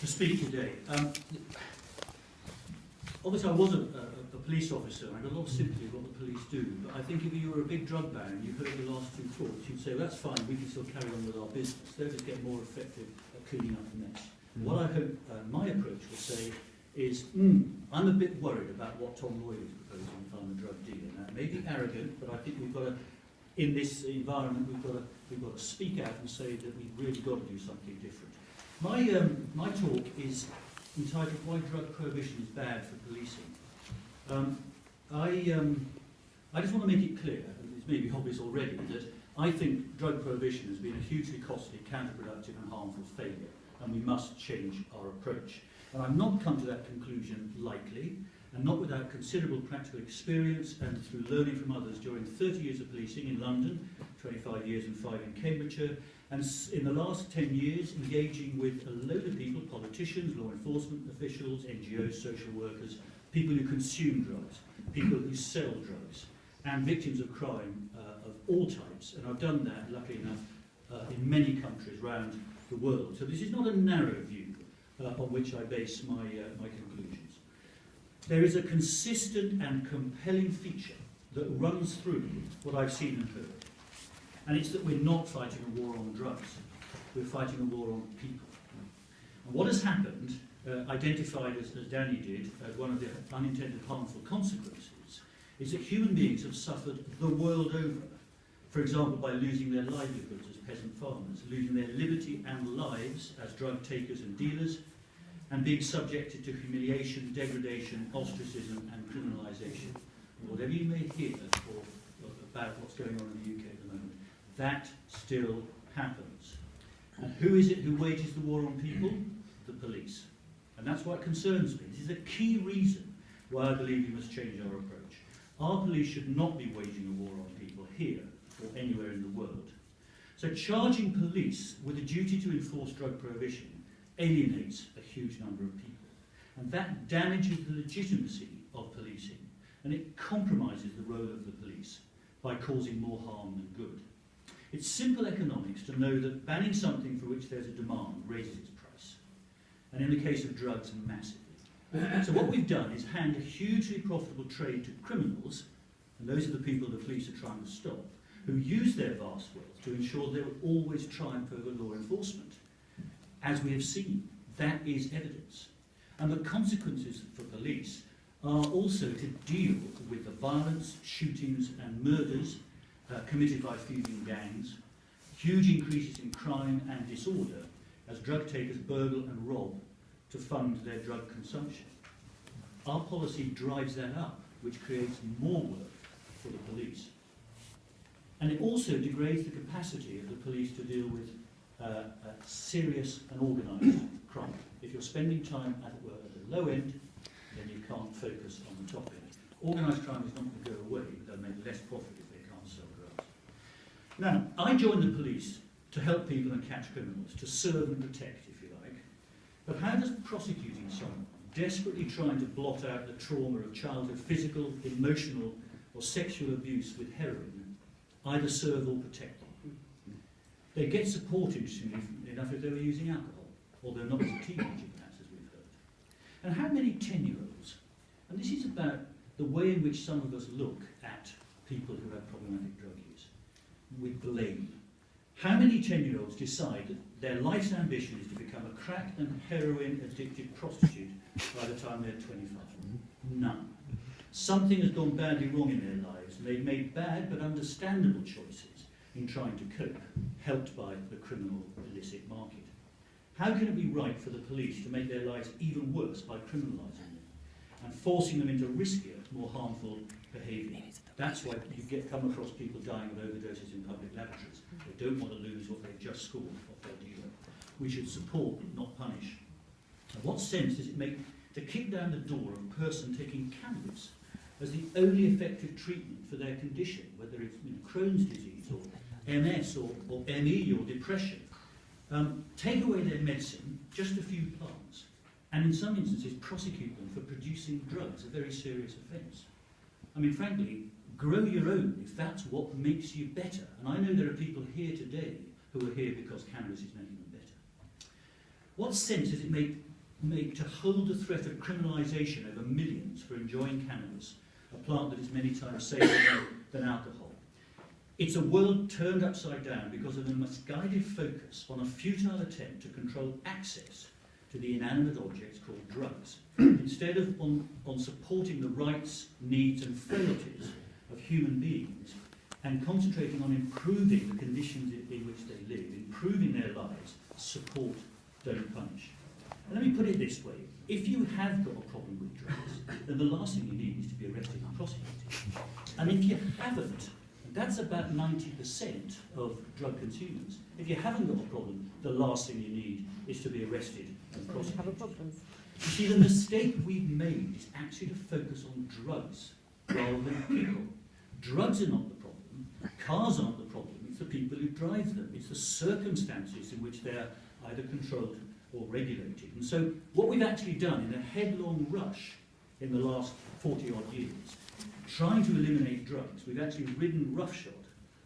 to speak today. Obviously, I was a police officer, and I got a lot of sympathy with what the police do, but I think if you were a big drug baron and you heard the last two talks, you'd say, well, that's fine, we can still carry on with our business. They'll just get more effective at cleaning up the mess. What I hope my approach will say is, I'm a bit worried about what Tom Lloyd is proposing if I'm a drug dealer. Now, it may be arrogant, but I think we've got to, in this environment, we've got to speak out and say that we've really got to do something different. My talk is entitled Why Drug Prohibition is Bad for Policing. I just want to make it clear, and it's maybe obvious already, that I think drug prohibition has been a hugely costly, counterproductive and harmful failure, and we must change our approach. And I've not come to that conclusion lightly, and not without considerable practical experience and through learning from others during 30 years of policing in London, 25 years and 5 in Cambridgeshire, and in the last 10 years engaging with a load of people, politicians, law enforcement officials, NGOs, social workers, people who consume drugs, people who sell drugs, and victims of crime of all types. And I've done that, luckily enough, in many countries around the world. So this is not a narrow view on which I base my conclusions. There is a consistent and compelling feature that runs through what I've seen and heard. And it's that we're not fighting a war on drugs. We're fighting a war on people. And what has happened, identified as Danny did, as one of the unintended harmful consequences, is that human beings have suffered the world over. For example, by losing their livelihoods as peasant farmers, losing their liberty and lives as drug takers and dealers, and being subjected to humiliation, degradation, ostracism and criminalisation. Whatever you may hear about what's going on in the UK at the moment, that still happens. And who is it who wages the war on people? The police. And that's what concerns me. This is a key reason why I believe we must change our approach. Our police should not be waging a war on people here or anywhere in the world. So charging police with a duty to enforce drug prohibition alienates a huge number of people. And that damages the legitimacy of policing, and it compromises the role of the police by causing more harm than good. It's simple economics to know that banning something for which there's a demand raises its price. And in the case of drugs, massively. So what we've done is hand a hugely profitable trade to criminals, and those are the people the police are trying to stop, who use their vast wealth to ensure they will always triumph over law enforcement. As we have seen, that is evidence. And the consequences for police are also to deal with the violence, shootings and murders committed by thieving gangs, huge increases in crime and disorder as drug takers burgle and rob to fund their drug consumption. Our policy drives that up, which creates more work for the police. And it also degrades the capacity of the police to deal with serious and organised crime. If you're spending time, as it were, at the low end, then you can't focus on the top end. Organised crime is not going to go away, but they'll make less profit if they can't sell drugs. Now, I joined the police to help people and catch criminals, to serve and protect, if you like. But how does prosecuting someone desperately trying to blot out the trauma of childhood physical, emotional or sexual abuse with heroin either serve or protect them? They get support, interestingly enough, if they were using alcohol, although not as a teenager, perhaps, as we've heard. And how many 10-year-olds, and this is about the way in which some of us look at people who have problematic drug use, with blame. How many 10-year-olds decide that their life's ambition is to become a crack and heroin-addicted prostitute by the time they're 25? None. Something has gone badly wrong in their lives, and they've made bad but understandable choices in trying to cope, helped by the criminal illicit market. How can it be right for the police to make their lives even worse by criminalising them and forcing them into riskier, more harmful behaviour? That's why you come across people dying of overdoses in public laboratories. They don't want to lose what they've just scored off their dealer. We should support, not punish. And what sense does it make to kick down the door of a person taking cannabis as the only effective treatment for their condition, whether it's Crohn's disease or MS or ME or depression? Take away their medicine, just a few plants, and in some instances prosecute them for producing drugs, a very serious offence. I mean, frankly, grow your own if that's what makes you better. And I know there are people here today who are here because cannabis is making them better. What sense does it make to hold the threat of criminalisation over millions for enjoying cannabis, a plant that is many times safer than alcohol. It's a world turned upside down because of a misguided focus on a futile attempt to control access to the inanimate objects called drugs, instead of on supporting the rights, needs and frailties of human beings and concentrating on improving the conditions in which they live, improving their lives. Support, don't punish. And let me put it this way. If you have got a problem with drugs, then the last thing you need is to be arrested and prosecuted. And if you haven't, and that's about 90% of drug consumers, if you haven't got a problem, the last thing you need is to be arrested and prosecuted. You see, the mistake we've made is actually to focus on drugs rather than people. Drugs are not the problem. Cars aren't the problem. It's the people who drive them. It's the circumstances in which they're either controlled or regulated. And so what we've actually done in a headlong rush in the last 40-odd years, trying to eliminate drugs, we've actually ridden roughshod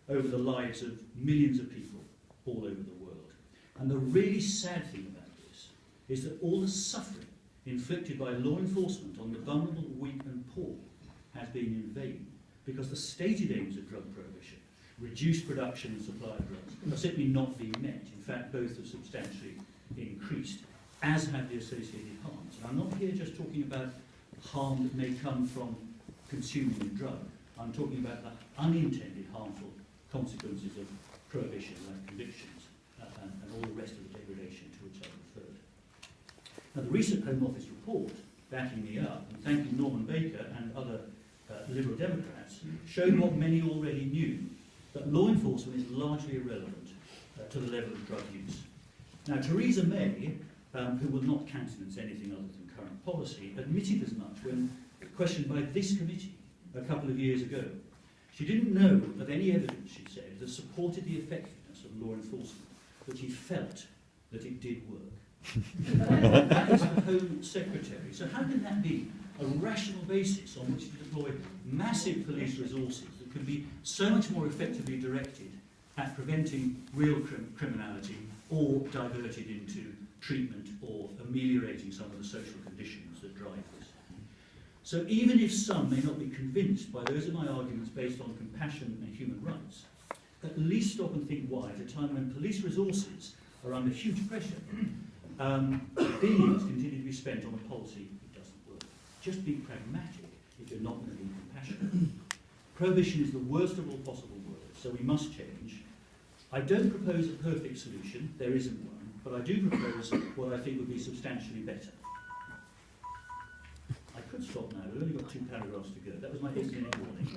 over the lives of millions of people all over the world. And the really sad thing about this is that all the suffering inflicted by law enforcement on the vulnerable, weak and poor has been in vain, because the stated aims of drug prohibition, reduced production and supply of drugs, are simply not being met. In fact, both have substantially increased, as have the associated harms. And I'm not here just talking about harm that may come from consuming a drug. I'm talking about the unintended harmful consequences of prohibition, like convictions, and all the rest of the degradation to which I referred. Now, the recent Home Office report, backing me up, and thanking Norman Baker and other Liberal Democrats, showed what many already knew, that law enforcement is largely irrelevant to the level of drug use. Now, Theresa May, who will not countenance anything other than current policy, admitted as much when questioned by this committee a couple of years ago. She didn't know of any evidence, she said, that supported the effectiveness of law enforcement, but she felt that it did work. That is the Home Secretary. So how can that be a rational basis on which to deploy massive police resources that could be so much more effectively directed at preventing real criminality or diverted into treatment or ameliorating some of the social conditions that drive this? So even if some may not be convinced by those of my arguments based on compassion and human rights, at least stop and think why, at a time when police resources are under huge pressure, billions continue to be spent on a policy that doesn't work. Just be pragmatic if you're not going to be compassionate. Prohibition is the worst of all possible worlds, so we must change. I don't propose a perfect solution, there isn't one, but I do propose what I think would be substantially better. I could stop now, we've only got 2 paragraphs to go. That was my 8-minute warning.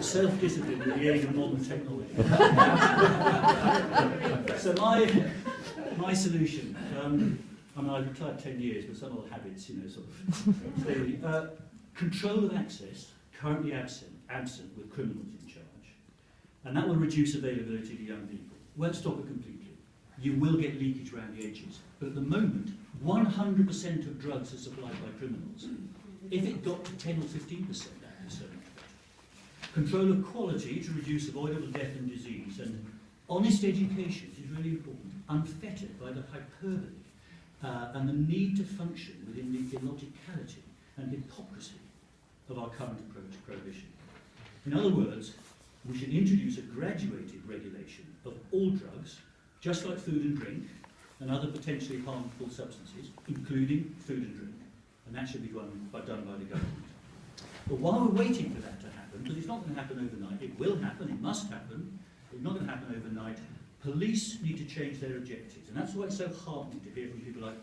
Self-discipline with the aid of modern technology. So my solution, I mean, I've retired 10 years, but some old habits, you know, sort of stay. Control of access, currently absent with criminals in charge. And that will reduce availability to young people. Won't stop it completely. You will get leakage around the edges. But at the moment, 100% of drugs are supplied by criminals. If it got to 10 or 15%, that would be so much better. Control of quality to reduce avoidable death and disease. And honest education is really important, unfettered by the hyperbole and the need to function within the illogicality and hypocrisy of our current approach to prohibition. In other words, we should introduce a graduated regulation of all drugs, just like food and drink, and other potentially harmful substances, including food and drink. And that should be done by the government. But while we're waiting for that to happen, because it's not going to happen overnight, it will happen, it must happen, it's not going to happen overnight, police need to change their objectives. And that's why it's so heartening to hear from people like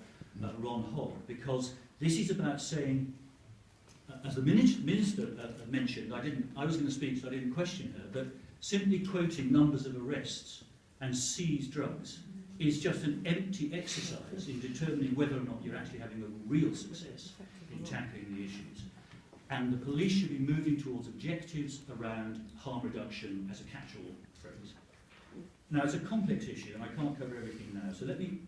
Ron Hogg, because this is about saying, as the minister mentioned, I was going to speak, so I didn't question her, but simply quoting numbers of arrests and seized drugs is just an empty exercise in determining whether or not you're actually having a real success in tackling the issues. And the police should be moving towards objectives around harm reduction as a catch-all phrase. Now, it's a complex issue, and I can't cover everything now, so let me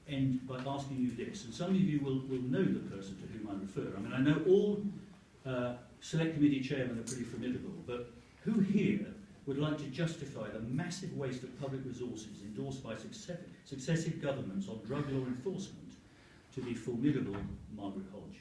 end by asking you this, and some of you will know the person to whom I refer. I mean, I know all select committee chairmen are pretty formidable, but who here would like to justify the massive waste of public resources endorsed by successive governments on drug law enforcement to the formidable Margaret Hodge.